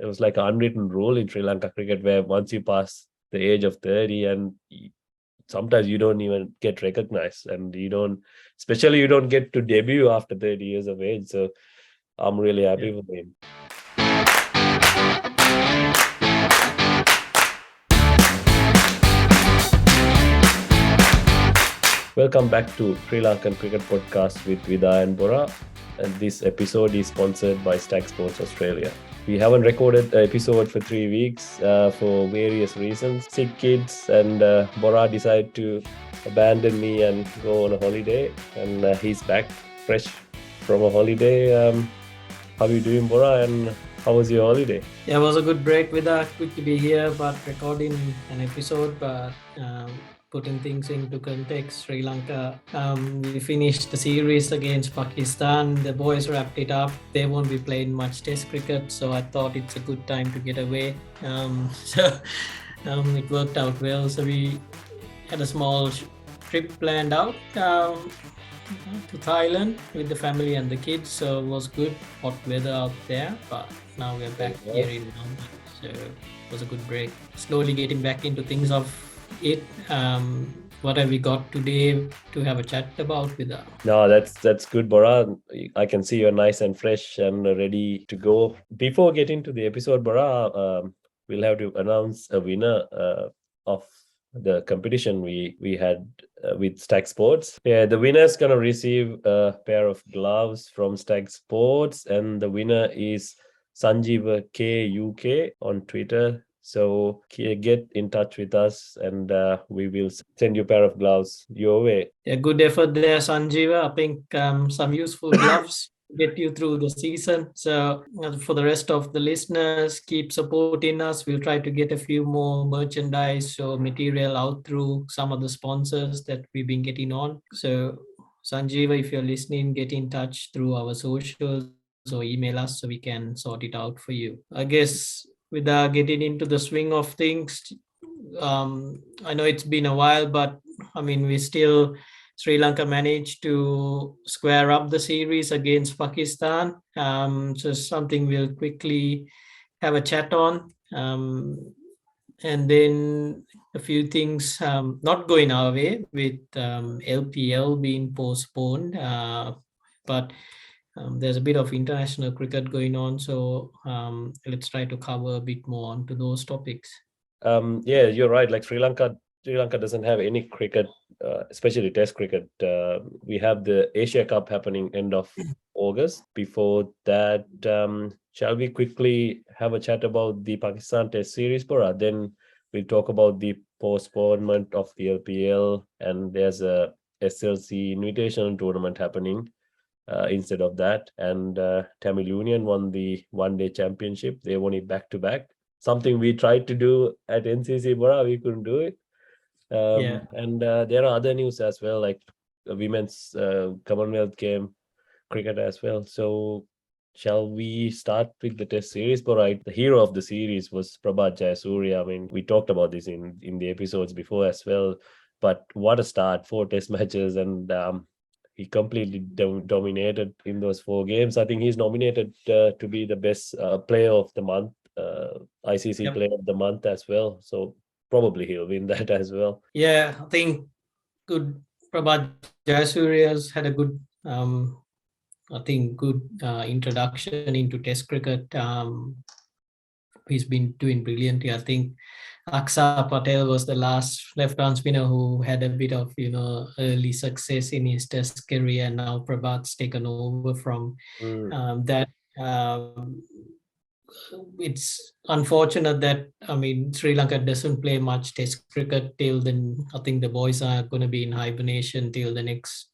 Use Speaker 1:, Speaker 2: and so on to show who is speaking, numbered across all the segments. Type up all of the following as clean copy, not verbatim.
Speaker 1: it was like an unwritten rule in Sri Lanka cricket where once you pass the age of 30 and sometimes you don't even get recognized, and you don't get to debut after 30 years of age. So I'm really happy with him. Welcome back to Sri Lankan Cricket Podcast with Vida and Bora, and this episode is sponsored by Stag Sports Australia. We haven't recorded an episode for 3 weeks for various reasons. Sick kids, and Bora decided to abandon me and go on a holiday, and he's back fresh from a holiday. How are you doing, Bora, and how was your holiday?
Speaker 2: Yeah, it was a good break. Good to be here, but recording an episode, but putting things into context. Sri Lanka, we finished the series against Pakistan. The boys wrapped it up. They won't be playing much test cricket, so I thought it's a good time to get away. It worked out well. So we had a small trip planned out to Thailand with the family and the kids. So it was good, hot weather out there, but now we're back here in London. So it was a good break. Slowly getting back into things of it. What have we got today to have a chat about with us?
Speaker 1: No, that's good, Bora. I can see you're nice and fresh and ready to go. Before getting to the episode, Bora, we'll have to announce a winner of the competition we had with Stag Sports. Yeah, the winner is gonna receive a pair of gloves from Stag Sports, and the winner is SLvPAK UK on Twitter. So get in touch with us, and we will send you a pair of gloves your way.
Speaker 2: Yeah, good effort there, Sanjeeva. I think some useful gloves to get you through the season. So for the rest of the listeners, keep supporting us. We'll try to get a few more merchandise or material out through some of the sponsors that we've been getting on. So Sanjeeva, if you're listening, get in touch through our socials or email us so we can sort it out for you. I guess without getting into the swing of things, I know it's been a while, but I mean, Sri Lanka managed to square up the series against Pakistan. So something we'll quickly have a chat on. And then a few things not going our way with LPL being postponed, but there's a bit of international cricket going on, so let's try to cover a bit more onto those topics.
Speaker 1: Yeah, you're right. Like Sri Lanka doesn't have any cricket, especially Test cricket. We have the Asia Cup happening end of August. Before that, shall we quickly have a chat about the Pakistan Test series, Bora? Then we'll talk about the postponement of the LPL, and there's a SLC Invitational Tournament happening. Instead of that, and Tamil Union won the one-day championship. They won it back-to-back. Something we tried to do at NCC Bora, we couldn't do it. And there are other news as well, like women's Commonwealth game cricket as well. So shall we start with the Test series? Bora, the hero of the series was Prabath Jayasuriya. I mean, we talked about this in the episodes before as well. But what a start! 4 Test matches, and he completely dominated in those 4 games. I think he's nominated to be the best player of the month, ICC player of the month as well. So probably he'll win that as well.
Speaker 2: Yeah, I think good. Prabath Jayasuriya's had a good, introduction into Test cricket. He's been doing brilliantly. I think Aksa Patel was the last left-arm spinner who had a bit of early success in his Test career. Now Prabath's taken over from that. It's unfortunate that Sri Lanka doesn't play much Test cricket till then. I think the boys are going to be in hibernation till the next,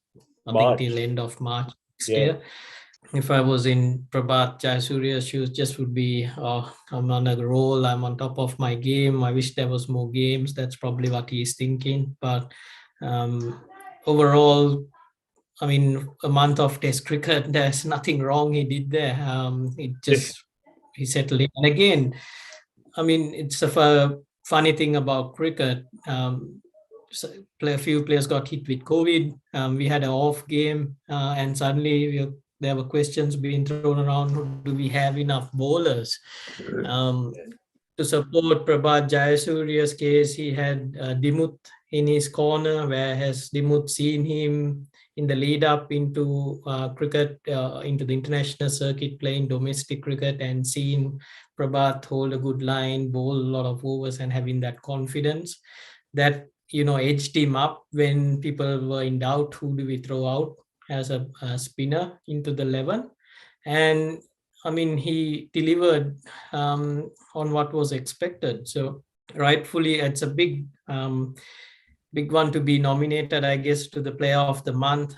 Speaker 2: till end of March next year. If I was in Prabath Jayasuriya's shoes, just would be, I'm on a roll, I'm on top of my game. I wish there was more games. That's probably what he's thinking. But overall, a month of Test cricket, there's nothing wrong he did there. He settled in. And again, it's a funny thing about cricket. A few players got hit with COVID. We had an off game, and suddenly there were questions being thrown around, do we have enough bowlers? To support Prabath Jayasuriya's case, he had Dimuth in his corner, where has Dimuth seen him in the lead up into cricket, into the international circuit, playing domestic cricket, and seen Prabath hold a good line, bowl a lot of overs, and having that confidence that edged him up when people were in doubt, who do we throw out as a spinner into the 11. And I mean, he delivered on what was expected. So rightfully, it's a big one to be nominated, I guess, to the Player of the Month.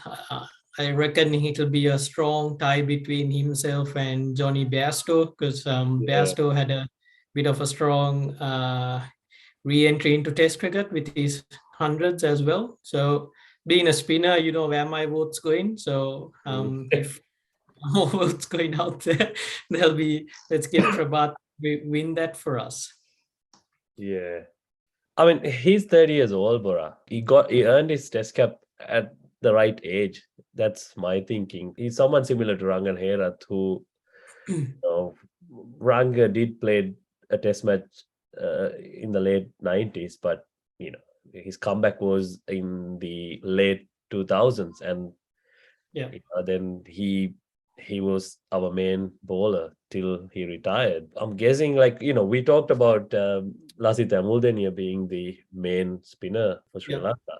Speaker 2: I reckon it'll be a strong tie between himself and Johnny Bairstow, because Bairstow had a bit of a strong re-entry into Test cricket with his hundreds as well. So being a spinner, you know where my vote's going. So if more votes going out there, there'll be, let's give Prabath win that for us.
Speaker 1: Yeah. I mean, he's 30 years old, Bora. He earned his test cap at the right age. That's my thinking. He's someone similar to Rangan Herath, who Ranga did play a test match in the late 90s, but his comeback was in the late 2000s, and then he was our main bowler till he retired. I'm guessing, we talked about Lasith Amuldennia being the main spinner for Sri Lanka.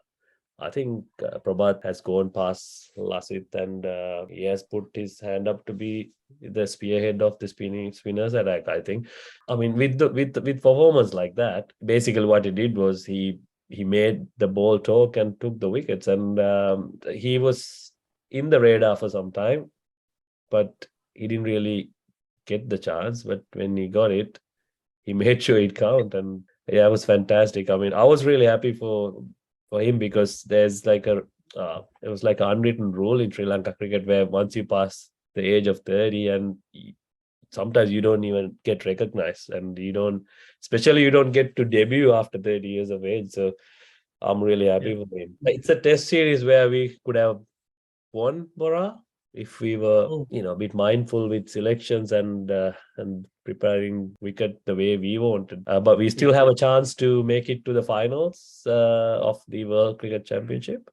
Speaker 1: I think Prabath has gone past Lasith, and he has put his hand up to be the spearhead of the spinners attack, I think. I mean, with performance like that, basically what he did was he made the ball talk and took the wickets, and he was in the radar for some time, but he didn't really get the chance. But when he got it, he made sure it count, and it was fantastic. I mean, I was really happy for him, because there's it was like an unwritten rule in Sri Lanka cricket, where once you pass the age of 30, and sometimes you don't even get recognized, and you don't get to debut after 30 years of age. So I'm really happy for him. It's a test series where we could have won, Bora, if we were a bit mindful with selections and preparing wicket the way we wanted. But we still have a chance to make it to the finals of the World Cricket Championship.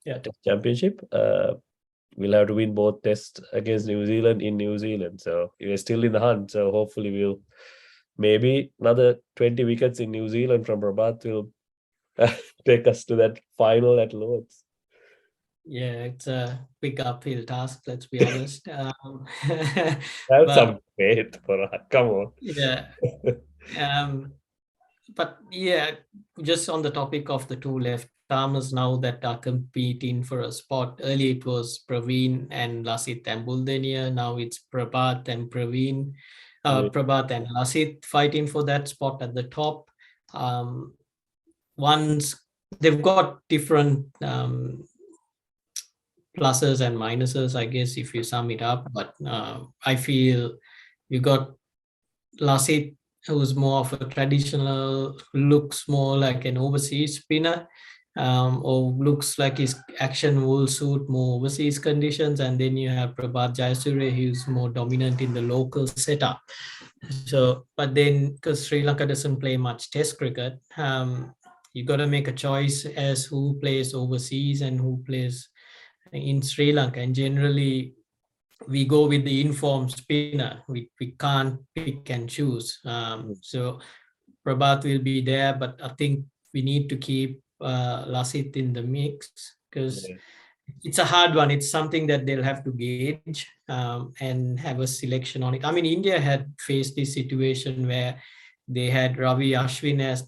Speaker 1: Test Championship. We'll have to win both tests against New Zealand in New Zealand. So we're still in the hunt. So hopefully we'll maybe another 20 wickets in New Zealand from Prabath will take us to that final at Lord's.
Speaker 2: Yeah, it's a big uphill task, let's be honest.
Speaker 1: Have some faith, Bora. Come on.
Speaker 2: Yeah. But yeah, just on the topic of the two left-armers now that are competing for a spot. Earlier it was Praveen and Lasith Amuldennia. Now it's Prabath and Praveen. Prabath and Lasith fighting for that spot at the top. Once they've got different pluses and minuses, I guess, if you sum it up. But I feel you got Lasith, who's more of a traditional, looks more like an overseas spinner, or looks like his action will suit more overseas conditions. And then you have Prabath Jayasuriya, who's more dominant in the local setup. So, but then because Sri Lanka doesn't play much test cricket, you got to make a choice as who plays overseas and who plays in Sri Lanka. And generally we go with the informed spinner. We can't pick and choose. So Prabath will be there, but I think we need to keep Lasith in the mix, because it's a hard one. It's something that they'll have to gauge and have a selection on it. I mean, India had faced this situation where they had Ravi Ashwin as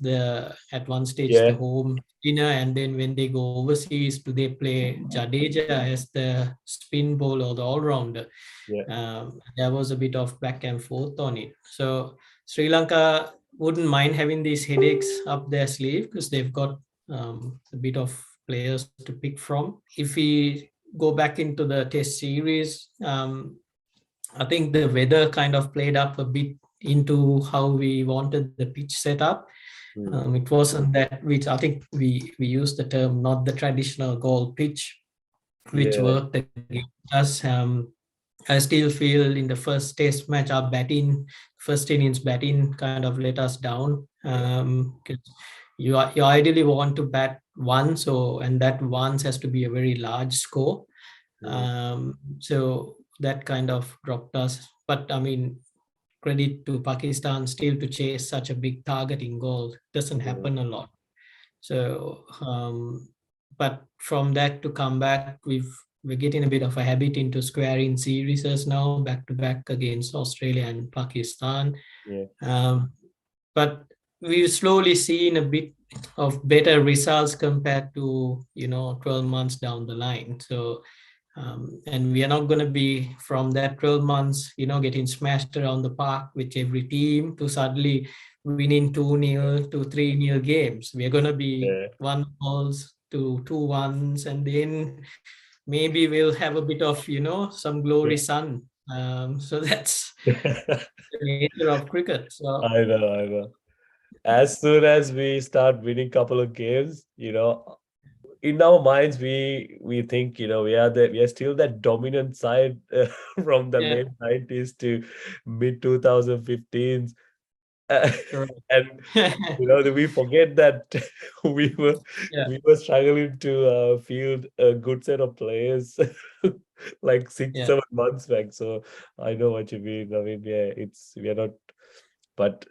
Speaker 2: at one stage the home spinner, and then when they go overseas, do they play Jadeja as the spin bowler or the all-rounder? There was a bit of back and forth on it. So Sri Lanka wouldn't mind having these headaches up their sleeve, because they've got a bit of players to pick from. If we go back into the test series, I think the weather kind of played up a bit into how we wanted the pitch set up. It wasn't that, which I think we used the term, not the traditional goal pitch, which
Speaker 1: Yeah.
Speaker 2: worked against us. I still feel in the first test match, our first innings batting kind of let us down.
Speaker 1: Yeah.
Speaker 2: 'Cause you ideally want to bat once, and that once has to be a very large score.
Speaker 1: Mm,
Speaker 2: So that kind of dropped us. But I mean, credit to Pakistan still to chase such a big targeting goal. Doesn't
Speaker 1: mm,
Speaker 2: happen a lot. So, but from that to come back, we're getting a bit of a habit into squaring series now, back to back against Australia and Pakistan.
Speaker 1: yeah.
Speaker 2: Um, but we've slowly seen a bit of better results compared to 12 months down the line. So and we are not going to be from that 12 months getting smashed around the park with every team to suddenly winning 2-0 to 3-0 games. We are going to be
Speaker 1: Yeah.
Speaker 2: 1 goals to 2-1s, and then maybe we'll have a bit of some glory sun. So that's the nature of cricket. So
Speaker 1: I know, I know. As soon as we start winning couple of games, in our minds we think, we are still that dominant side from the
Speaker 2: yeah,
Speaker 1: late 90s to mid 2015s.
Speaker 2: correct.
Speaker 1: And we forget that we were
Speaker 2: Yeah,
Speaker 1: we were struggling to field a good set of players like six,
Speaker 2: yeah,
Speaker 1: 7 months back. So I know what you mean. I mean, yeah, we are not, but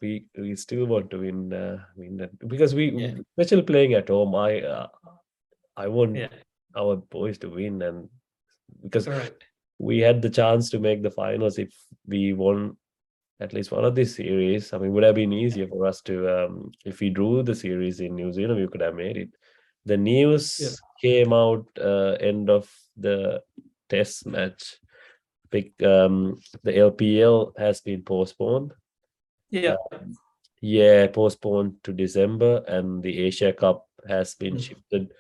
Speaker 1: we still want to win that because
Speaker 2: yeah,
Speaker 1: especially playing at home. I want
Speaker 2: yeah,
Speaker 1: our boys to win, and because
Speaker 2: correct.
Speaker 1: we had the chance to make the finals if we won at least one of these series. I mean, would have been easier for us to if we drew the series in New Zealand, we could have made it. The
Speaker 2: Yeah,
Speaker 1: news came out end of the test match. The LPL has been postponed.
Speaker 2: yeah.
Speaker 1: Yeah, postponed to December, and the Asia Cup has been
Speaker 2: Mm,
Speaker 1: shifted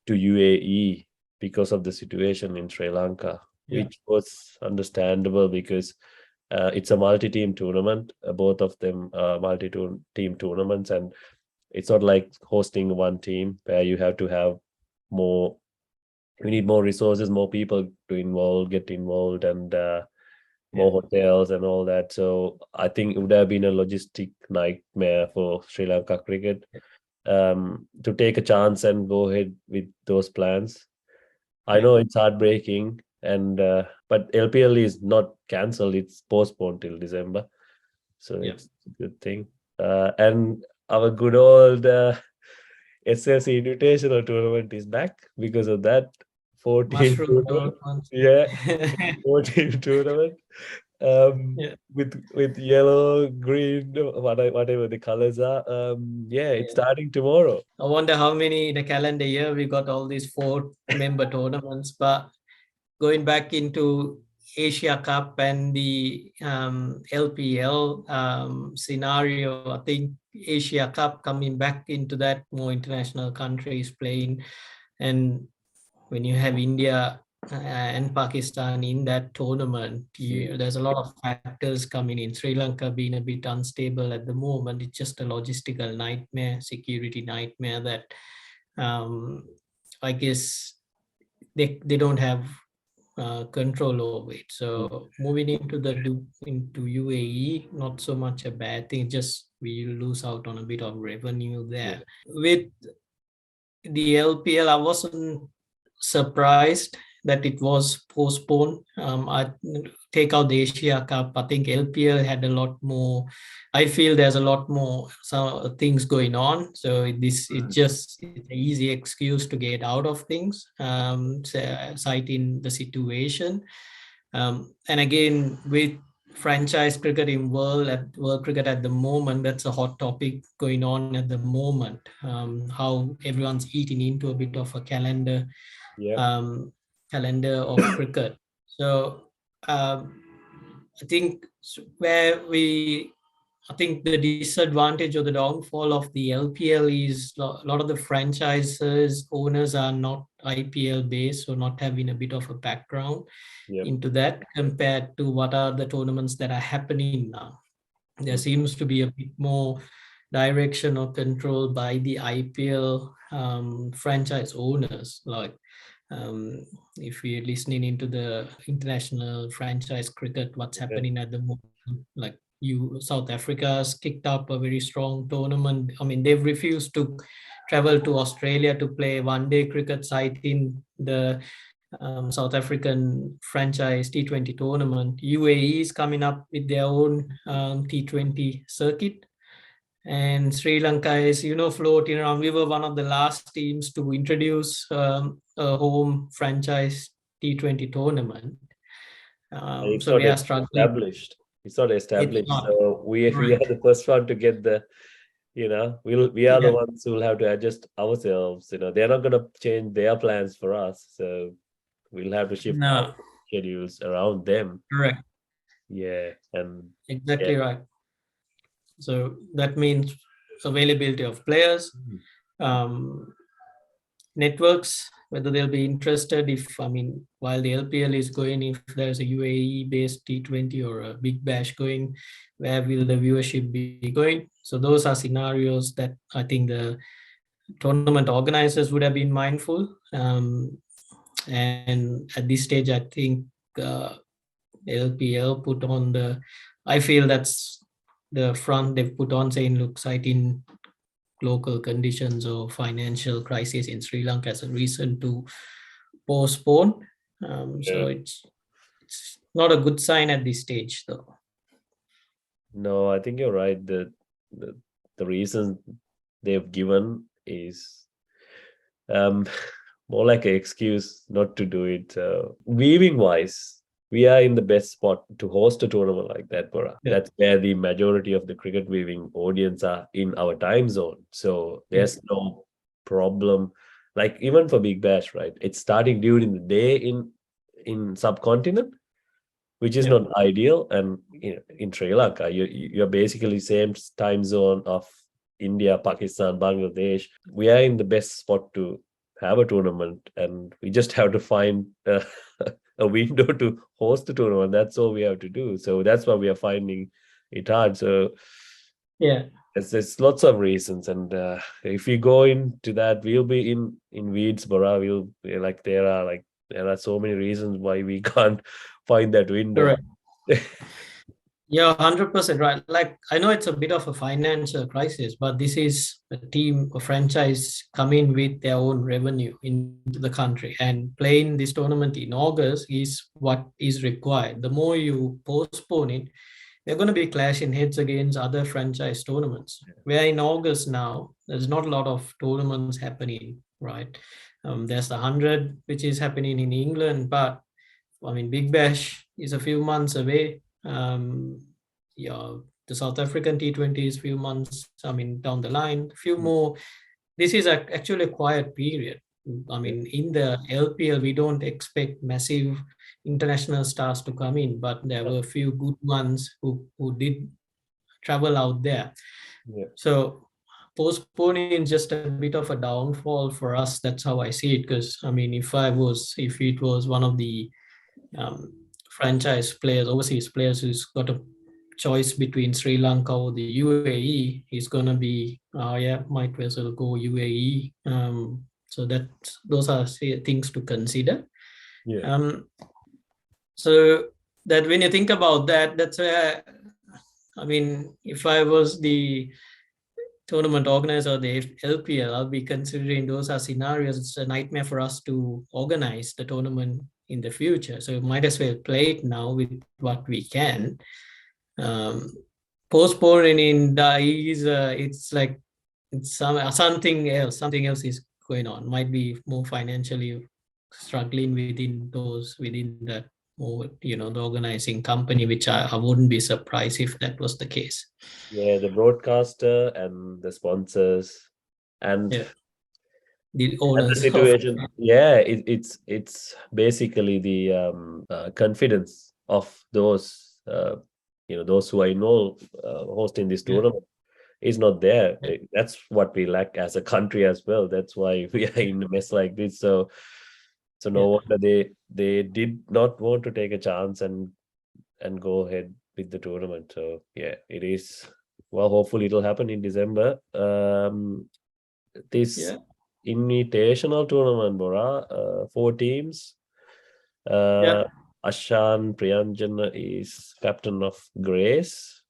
Speaker 1: to UAE because of the situation in Sri Lanka,
Speaker 2: yeah,
Speaker 1: which was understandable because it's a multi-team tournament. Both of them are multi-team tournaments, and it's not like hosting one team where you have to have more. We need more resources, more people to get involved, and
Speaker 2: yeah,
Speaker 1: more hotels and all that. So I think it would have been a logistic nightmare for Sri Lanka cricket to take a chance and go ahead with those plans. I
Speaker 2: yeah,
Speaker 1: know it's heartbreaking, and but LPL is not cancelled; it's postponed till December, so
Speaker 2: yeah.
Speaker 1: it's a good thing. And our good old SLC Invitational Tournament is back because of that 14
Speaker 2: Mushroom
Speaker 1: tournament.
Speaker 2: development.
Speaker 1: Yeah, 14 tournament.
Speaker 2: Yeah,
Speaker 1: With yellow, green, whatever the colors are. Yeah, it's
Speaker 2: yeah.
Speaker 1: starting tomorrow.
Speaker 2: I wonder how many in a calendar year we got all these 4 member tournaments. But going back into Asia Cup and the LPL scenario, I think Asia Cup coming back into that, more international countries playing, and when you have India and Pakistan in that tournament,
Speaker 1: Mm,
Speaker 2: there's a lot of factors coming in. Sri Lanka being a bit unstable at the moment, it's just a logistical nightmare, security nightmare that um, I guess they don't have control over it.
Speaker 1: mm,
Speaker 2: So moving into UAE, not so much a bad thing. Just we lose out on a bit of revenue
Speaker 1: yeah,
Speaker 2: there. With the LPL, I wasn't surprised that it was postponed. I take out the Asia Cup. I think LPL had a lot more. I feel there's a lot more some things going on. So
Speaker 1: mm,
Speaker 2: it's an easy excuse to get out of things, citing the situation. And again, with franchise cricket in world cricket at the moment, that's a hot topic going on at the moment. How everyone's eating into a bit of a
Speaker 1: yeah,
Speaker 2: um, calendar of cricket. So I think I think the disadvantage or the downfall of the LPL is a lot of the franchises owners are not IPL based, so not having a bit of a background
Speaker 1: yeah,
Speaker 2: into that compared to what are the tournaments that are happening now. There
Speaker 1: mm,
Speaker 2: seems to be a bit more direction or control by the IPL franchise owners. Like If we're listening into the international franchise cricket, what's happening at the moment, like South Africa's kicked up a very strong tournament. I mean, they've refused to travel to Australia to play one-day cricket, citing the South African franchise T20 tournament. UAE is coming up with their own T20 circuit. And Sri Lanka is, floating around. We were one of the last teams to introduce a home franchise T20 tournament.
Speaker 1: It's
Speaker 2: So
Speaker 1: not
Speaker 2: we are struggling.
Speaker 1: established. It's not
Speaker 2: It's
Speaker 1: established.
Speaker 2: not
Speaker 1: So we are
Speaker 2: right.
Speaker 1: the first one to get the, we are the
Speaker 2: Yeah.
Speaker 1: ones who will have to adjust ourselves. They're not gonna change their plans for us. So we'll have to shift our
Speaker 2: No,
Speaker 1: schedules around them.
Speaker 2: correct.
Speaker 1: Yeah. And yeah.
Speaker 2: Exactly right. So that means availability of players,
Speaker 1: Mhm.
Speaker 2: um, networks, whether they'll be interested. If, I mean, while the LPL is going, if there's a UAE based T20 or a big bash going, where will the viewership be going? So those are scenarios that I think the tournament organizers would have been mindful. And at this stage, I think uh, LPL put on I feel that's the front they've put on, saying, look, citing local conditions or financial crisis in Sri Lanka as a reason to postpone.
Speaker 1: Yeah.
Speaker 2: So it's not a good sign at this stage, though.
Speaker 1: No, I think you're right. The, the reason they've given is um more like an excuse not to do it. Weaving wise, we are in the best spot to host a tournament like that, Bora.
Speaker 2: Yeah,
Speaker 1: That's where the majority of the cricket viewing audience are in our time zone. So
Speaker 2: yeah,
Speaker 1: there's no problem. Like even for Big Bash, right? It's starting during the day in subcontinent, which is
Speaker 2: yeah,
Speaker 1: not ideal. And in Sri Lanka, you're basically same time zone of India, Pakistan, Bangladesh. We are in the best spot to have a tournament, and we just have to find a window to host the tournament. That's all we have to do. So that's why we are finding it hard. So
Speaker 2: yeah.
Speaker 1: there's lots of reasons, and if we go into that, we'll be in weeds, Bora. There are so many reasons why we can't find that window.
Speaker 2: Correct. Yeah, 100% right. Like, I know it's a bit of a financial crisis, but this is a team, a franchise coming with their own revenue into the country, and playing this tournament in August is what is required. The more you postpone it, they're going to be clashing heads against other franchise tournaments. Where in August now, there's not a lot of tournaments happening, right? There's the 100, which is happening in England, but I mean, Big Bash is a few months away. Yeah, the South African T20 is few months, I mean, down the line, few more. This is actually a quiet period. I
Speaker 1: Yeah,
Speaker 2: mean, in the LPL, we don't expect massive international stars to come in, but there were a few good ones who did travel out there.
Speaker 1: yeah,
Speaker 2: So postponing is just a bit of a downfall for us. That's how I see it. Because I mean, if it was one of the um, franchise players, overseas players who's got a choice between Sri Lanka or the UAE, he's gonna be, yeah, might as well go UAE. So those are things to consider.
Speaker 1: yeah,
Speaker 2: Um, so that when you think about that, that's where, I mean, if I was the tournament organizer or the LPL, I'll be considering those are scenarios. It's a nightmare for us to organize the tournament in the future. So might as well play it now with what we can. Um, Postponing in the is it's like it's something else. Something else is going on. Might be more financially struggling within that, or the organizing company, which I wouldn't be surprised if that was the case.
Speaker 1: yeah. The broadcaster and the sponsors, and
Speaker 2: Yeah, the
Speaker 1: and the
Speaker 2: owners of.
Speaker 1: situation. Yeah, it's basically the confidence of those who I know hosting this
Speaker 2: Yeah,
Speaker 1: tournament is not there. That's what we lack as a country as well. That's why we are in a mess like this. So no
Speaker 2: yeah,
Speaker 1: wonder they did not want to take a chance and go ahead with the tournament. So yeah, it is. Well, hopefully it'll happen in December. This
Speaker 2: yeah.
Speaker 1: Invitational Tournament, Bora. 4 teams. Ashan Priyanjana is captain of Grace.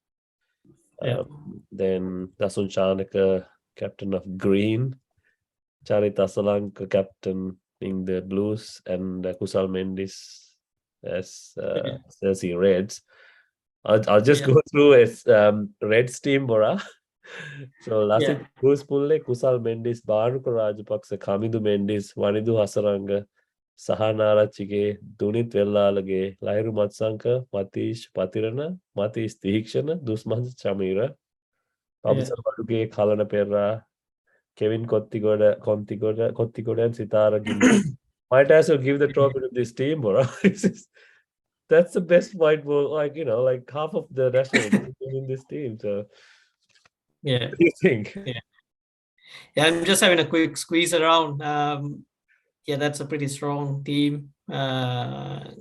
Speaker 1: Then Dasun Chanaka, captain of Green. Charit Asalanka, captain in the Blues, and Kusal Mendis as SLC Reds. I'll just go through as Reds team, Bora. So Lasit Bruce Pulle, Kusal Mendis, Baruka Rajapaksa, Kamidu Mendis, Vanidu Hasaranga, Sahanarachige, Dunit Vellalage, Lairu Matsanka, Matish Patirana, Matish Tihikshana, Dusman Chamira, Pabsar Paduke, Kalana Perra, Kevin Kottigoda, and Sitara Gilbert. Might as well give the trophy to this team, Bora. That's the best white ball, like half of the national team in this team. So,
Speaker 2: what
Speaker 1: do you think?
Speaker 2: Yeah, I'm just having a quick squeeze around. That's a pretty strong team, and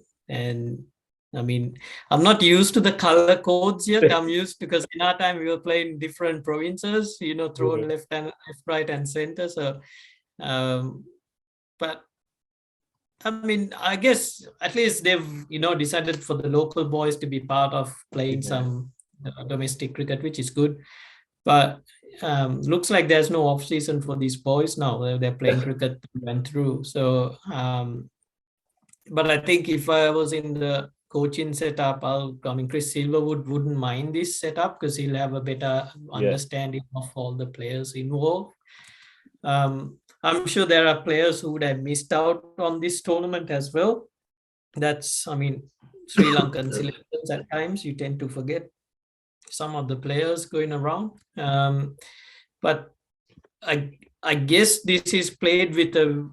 Speaker 2: I mean, I'm not used to the color codes yet. I'm used because in our time we were playing different provinces, thrown left, right, and center. So, but I mean, I guess at least they've decided for the local boys to be part of playing some domestic cricket, which is good. But looks like there's no off season for these boys now. They're playing cricket through and through. So, but I think if I was in the coaching setup, Chris Silverwood wouldn't mind this setup because he'll have a better understanding of all the players involved. I'm sure there are players who would have missed out on this tournament as well. Sri Lankan selections at times you tend to forget some of the players going around. But I guess this is played with a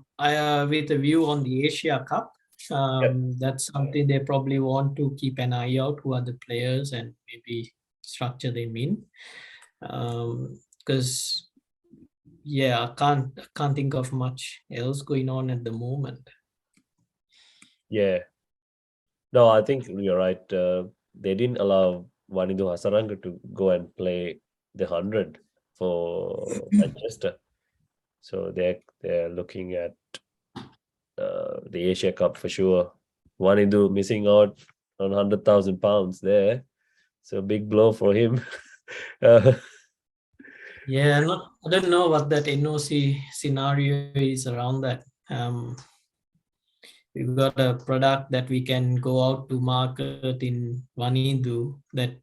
Speaker 2: view on the Asia Cup. That's something they probably want to keep an eye out, who are the players and maybe structure them in. Because I can't think of much else going on at the moment.
Speaker 1: Yeah. No, I think you're right. They didn't allow Vanidu Hasaranga to go and play the 100 for Manchester. So they're looking at the Asia Cup for sure. Vanidu missing out on £100,000 there. So big blow for him.
Speaker 2: I don't know what that NOC scenario is around that. We've got a product that we can go out to market in Vanidu that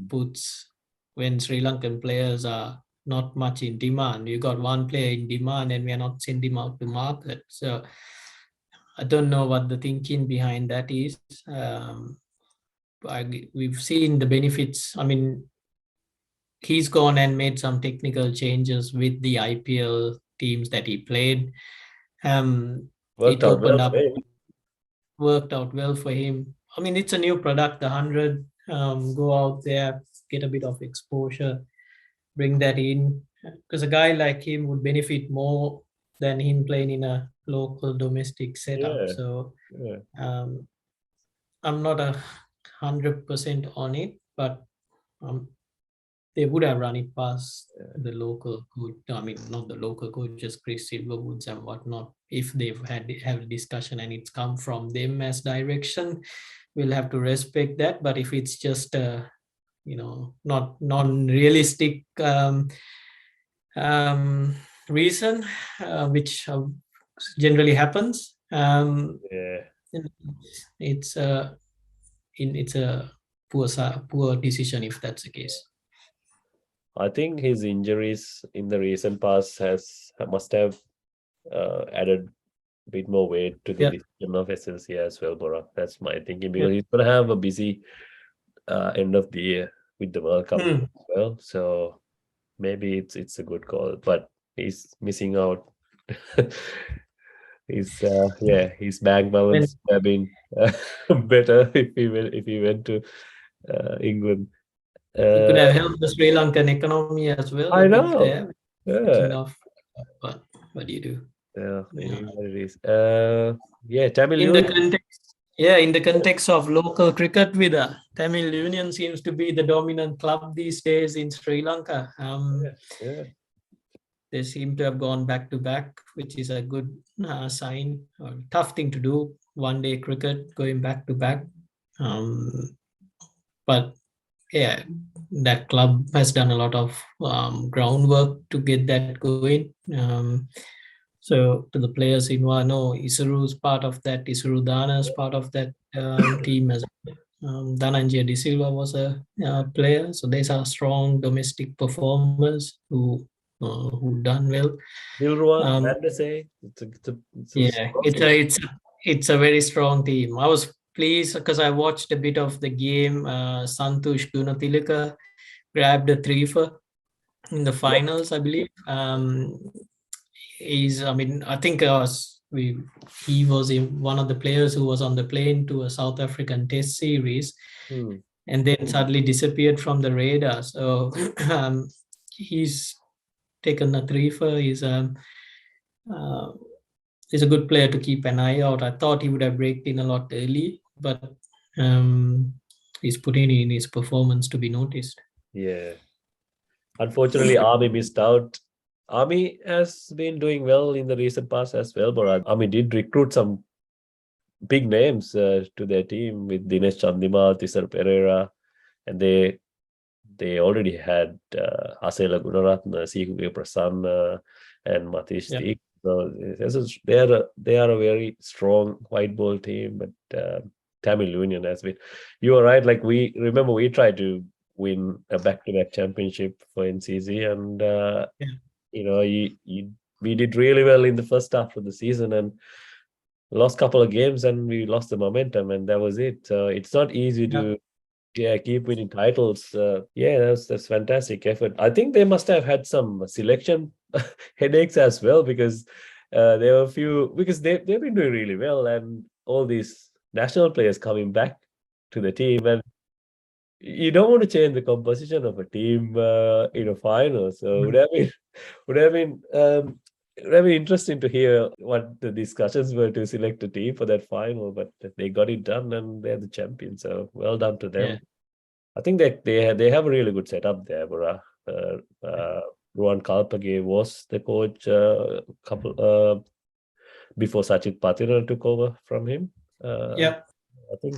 Speaker 2: puts when Sri Lankan players are not much in demand. You got one player in demand and we are not sending him out to market. So I don't know what the thinking behind that is. We've seen the benefits. I mean, he's gone and made some technical changes with the IPL teams that he played. Worked out well for him. I mean, it's a new product, the 100. Go out there, get a bit of exposure, bring that in. Because a guy like him would benefit more than him playing in a local domestic setup. So I'm not 100% on it, but they would have run it past the local coach. I mean, not the local coach, just Chris Silverwoods and whatnot. If they've have a discussion and it's come from them as direction, we'll have to respect that. But if it's just not non-realistic reason, which generally happens, it's a poor decision if that's the case.
Speaker 1: I think his injuries in the recent past must have added a bit more weight to the decision of SLC as well, Bora. That's my thinking, because he's going to have a busy end of the year with the World Cup as well. So maybe it's a good call, but he's missing out. His bank balance would have been better if he went to England.
Speaker 2: It could have helped the Sri Lankan economy as well.
Speaker 1: I know.
Speaker 2: But what do you do?
Speaker 1: What it is. Tamil
Speaker 2: in
Speaker 1: Union.
Speaker 2: In the context of local cricket, with Tamil Union seems to be the dominant club these days in Sri Lanka. they seem to have gone back to back, which is a good sign. Tough thing to do, one day cricket going back to back. But yeah, that club has done a lot of groundwork to get that going. So to the players in Wano, Isuru's part of that, Isuru Dana's part of that team as well. Dhananjaya De Silva was a player, so these are strong domestic performers who done well.
Speaker 1: Dilruwan,
Speaker 2: Um,
Speaker 1: Mandase, it's a
Speaker 2: yeah,
Speaker 1: strong
Speaker 2: it's
Speaker 1: team.
Speaker 2: a very strong team. I was pleased because I watched a bit of the game. Santush Gunatilaka grabbed a three for in the
Speaker 1: Yep.
Speaker 2: finals, I believe. I mean, I think he was one of the players who was on the plane to a South African Test series,
Speaker 1: Hmm.
Speaker 2: and then suddenly disappeared from the radar. So he's taken a three for. Uh, he's a good player to keep an eye out. I thought he would have braked in a lot early, but um, he's putting in his performance to be noticed.
Speaker 1: Yeah. Unfortunately, Army missed out. Army has been doing well in the recent past as well, but Army did recruit some big names to their team with Dinesh Chandimal, Tisar Pereira, and they already had Asela Gunaratna, Sikuke Prasanna, and Matish
Speaker 2: Yeah,
Speaker 1: Teek. So they are a very strong white ball team, but Tamil Union has been. You are right. Like we remember, we tried to win a back-to-back championship for NCZ, and
Speaker 2: yeah,
Speaker 1: you know, we did really well in the first half of the season, and lost couple of games, and we lost the momentum, and that was it. So it's not easy
Speaker 2: yeah,
Speaker 1: to keep winning titles. Yeah, that's fantastic effort. I think they must have had some selection headaches as well, because there were a few, because they've been doing really well, and all these national players coming back to the team, and you don't want to change the composition of a team in a final. So would have been would have been interesting to hear what the discussions were to select a team for that final, but they got it done and they're the champions. So well done to
Speaker 2: yeah.
Speaker 1: them. I think that they have a really good setup there, Bora. Ruan Kalpage was the coach couple before Sachit Patira took over from him.
Speaker 2: Yep.
Speaker 1: I think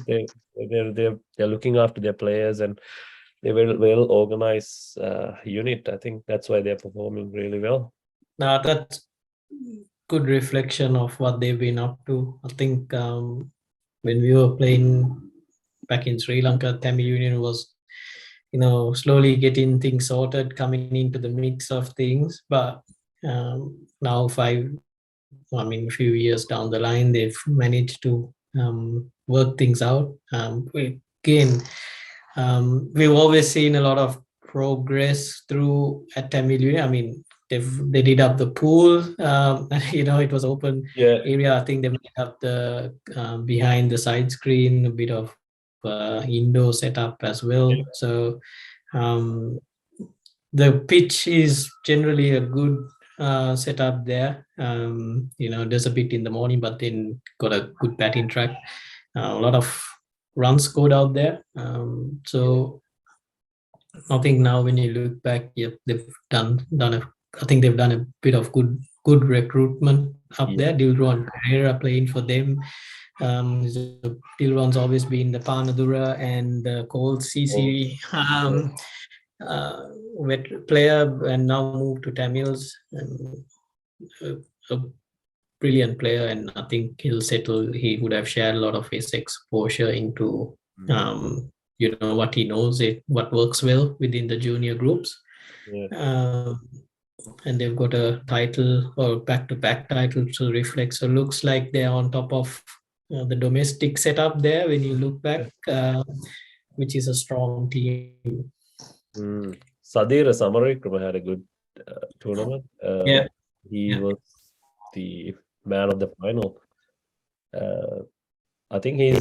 Speaker 1: they're looking after their players, and they're well organized unit. I think that's why they're performing really well.
Speaker 2: Now that's good reflection of what they've been up to. I think when we were playing back in Sri Lanka, Tamil Union was, slowly getting things sorted, coming into the mix of things. But now a few years down the line, they've managed to work things out. Again, we've always seen a lot of progress through at Tamil Union. I mean, they did up the pool. It was open
Speaker 1: Yeah,
Speaker 2: area. I think they made up the behind the side screen, a bit of indoor setup as well.
Speaker 1: yeah,
Speaker 2: So um, the pitch is generally a good setup there. There's a bit in the morning, but then got a good batting track. A lot of runs scored out there.
Speaker 1: yeah,
Speaker 2: So I think now when you look back, yep, they've done a. I think they've done a bit of good recruitment up
Speaker 1: yeah.
Speaker 2: there. Dilruwan Pereira playing for them. Dilruwan's always been the Panadura and the Cold
Speaker 1: Oh,
Speaker 2: CC
Speaker 1: yeah.
Speaker 2: player, and now moved to Tamils. A brilliant player, and I think he'll settle. He would have shared a lot of his exposure into
Speaker 1: Mm,
Speaker 2: what he knows, what works well within the junior groups.
Speaker 1: yeah,
Speaker 2: Um, and they've got a title or back-to-back title to reflect. So looks like they're on top of the domestic setup there when you look
Speaker 1: yeah.
Speaker 2: back, which is a strong team.
Speaker 1: Sadira Samarakram had a good tournament.
Speaker 2: Yeah,
Speaker 1: He
Speaker 2: yeah,
Speaker 1: was the man of the final. Uh, I think
Speaker 2: yeah,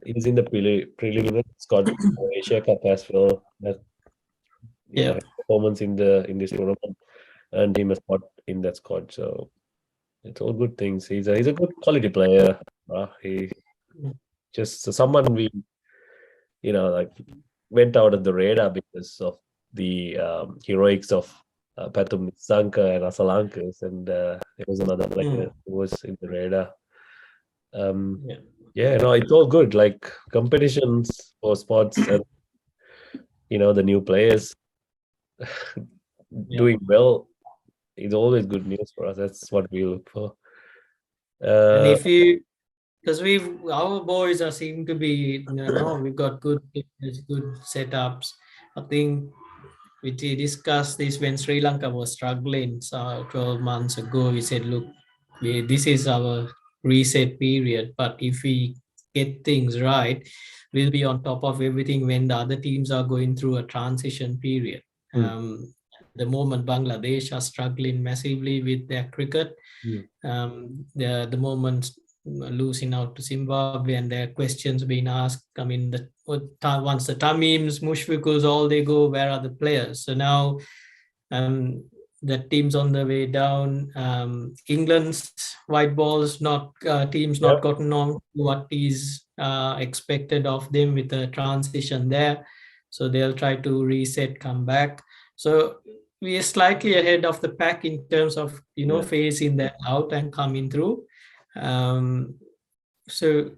Speaker 1: he's in the preliminary squad for Asia Cup as well. That
Speaker 2: yeah.
Speaker 1: his performance in this tournament, and him a spot in that squad. So it's all good things. He's a good quality player. He just someone we like went out of the radar because of the heroics of Pathum Nisanka and Asalankas, and there was another player who was in the radar. Yeah, no, it's all good. Like competitions for spots and the new players doing well is always good news for us. That's what we look for.
Speaker 2: And
Speaker 1: Uh,
Speaker 2: if you, because our boys are seem to be, we've got good players, good setups. I think we discussed this when Sri Lanka was struggling. So 12 months ago, we said, look, this is our reset period. But if we get things right, we'll be on top of everything when the other teams are going through a transition period.
Speaker 1: mm,
Speaker 2: The moment Bangladesh are struggling massively with their cricket,
Speaker 1: mm,
Speaker 2: the moment losing out to Zimbabwe and their questions being asked. I mean, once the Tamims, Mushfiqus, all they go, where are the players? So now um, the teams on the way down. England's white balls, not teams
Speaker 1: yeah,
Speaker 2: not gotten on what is expected of them with the transition there. So they'll try to reset, come back. So we are slightly ahead of the pack in terms of
Speaker 1: yeah,
Speaker 2: phasing that out and coming through. Um, so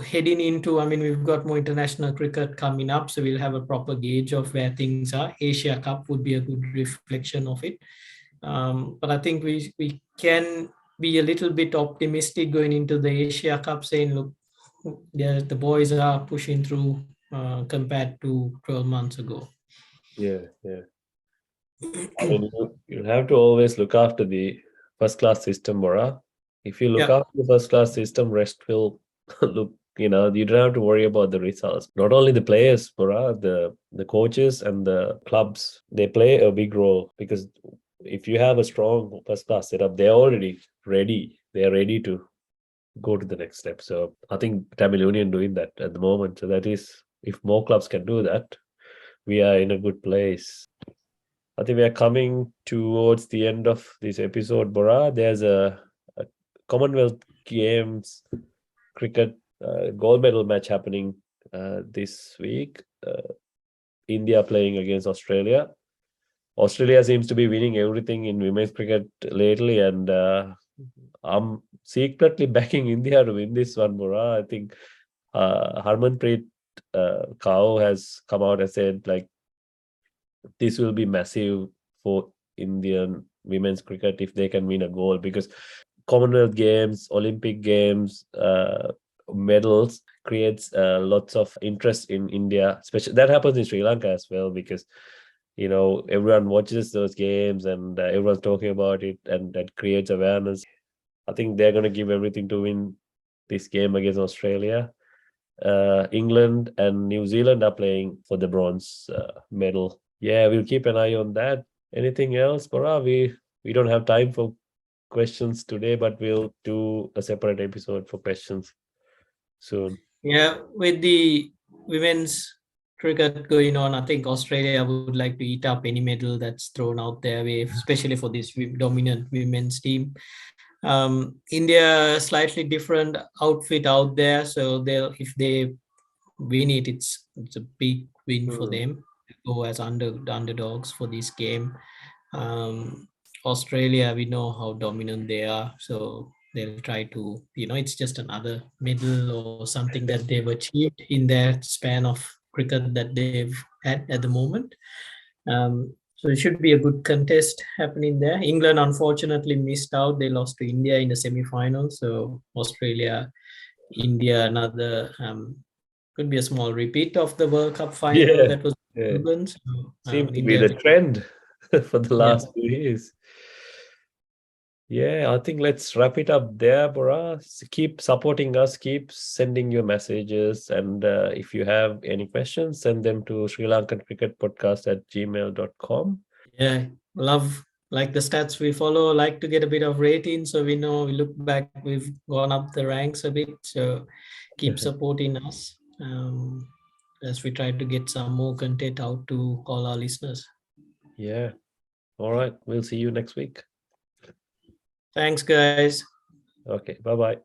Speaker 2: heading into, I mean, we've got more international cricket coming up, so we'll have a proper gauge of where things are. Asia Cup would be a good reflection of it. But I think we can be a little bit optimistic going into the Asia Cup, saying, look, the boys are pushing through compared to 12 months ago.
Speaker 1: yeah, yeah. I mean, you have to always look after the first class system, Bora. If you look
Speaker 2: Yeah,
Speaker 1: after the first class system, rest will look. You don't have to worry about the results. Not only the players, Bora, the coaches and the clubs, they play a big role because if you have a strong first class setup, they're already ready. They're ready to go to the next step. So I think Tamil Union doing that at the moment. So that is, if more clubs can do that, we are in a good place. I think we are coming towards the end of this episode, Bora. There's a Commonwealth Games cricket gold medal match happening this week. India playing against Australia. Australia seems to be winning everything in women's cricket lately, and I'm secretly backing India to win this one, Bora. I think Harmanpreet Kaur has come out and said like this will be massive for Indian women's cricket if they can win a gold because Commonwealth Games, Olympic Games, medals creates lots of interest in India. Especially that happens in Sri Lanka as well because everyone watches those games and everyone's talking about it, and that creates awareness. I think they're going to give everything to win this game against Australia. England and New Zealand are playing for the bronze medal. Yeah, we'll keep an eye on that. Anything else, Bora? We don't have time for questions today, but we'll do a separate episode for questions soon.
Speaker 2: yeah. With the women's cricket going on, I think Australia would like to eat up any medal that's thrown out their way, especially for this dominant women's team. India slightly different outfit out there, so they'll if they win it, it's a big win for
Speaker 1: Hmm.
Speaker 2: them. Go as underdogs for this game. Um, Australia, we know how dominant they are, so they'll try to, it's just another medal or something that they've achieved in their span of cricket that they've had at the moment. So it should be a good contest happening there. England unfortunately missed out. They lost to India in the semi-final. So Australia, India, another could be a small repeat of the World Cup final
Speaker 1: Yeah,
Speaker 2: that was
Speaker 1: yeah.
Speaker 2: Melbourne. So
Speaker 1: Seems to be
Speaker 2: India,
Speaker 1: the trend for the
Speaker 2: yeah,
Speaker 1: last 2 years. Yeah, I think let's wrap it up there, Bora. Keep supporting us, keep sending your messages. And if you have any questions, send them to srilankancricketpodcast@gmail.com.
Speaker 2: yeah, love like the stats we follow. Like to get a bit of rating, so we know we look back, we've gone up the ranks a bit. So keep supporting us as we try to get some more content out to all our listeners.
Speaker 1: Yeah. All right. We'll see you next week.
Speaker 2: Thanks, guys.
Speaker 1: Okay. Bye bye.